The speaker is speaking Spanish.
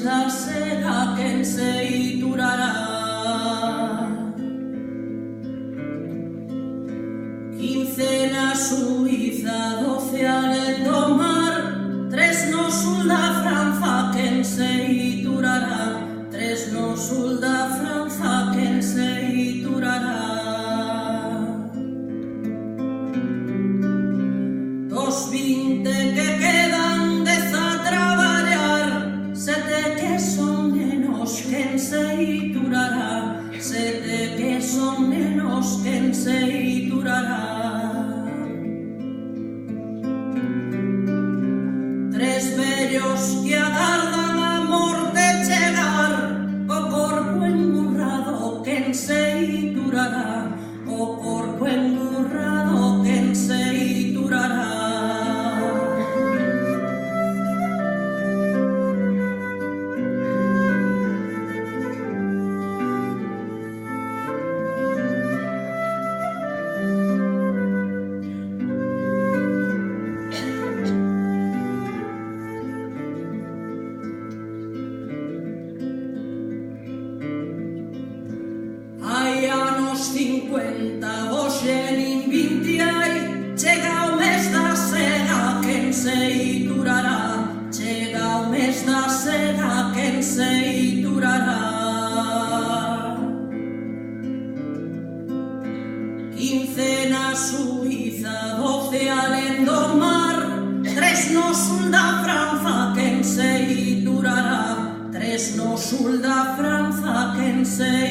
da sega quen se durará. 15 na Suiza, 12 alendo mar, 3 no sul da Franza quen se durará. 3 no sul da Franza quen se durará. 2,20 que quedan, 10 a traballar, 7 que son nenos quen se durará. 7 que son nenos quen se durará. 3 vellos que agardan a morte chegar, o corpo engurrado quen se durará. O corpo engurrado quen se durará. Hai anos 50, hoxe nin 20 hai, chega o mes da sega quen se durará. Chega o mes da sega quen se durará. 15 na Suiza, 12 alendo mar, 3 no sul da Franza quen se durará. 3 no sul da Franza quen se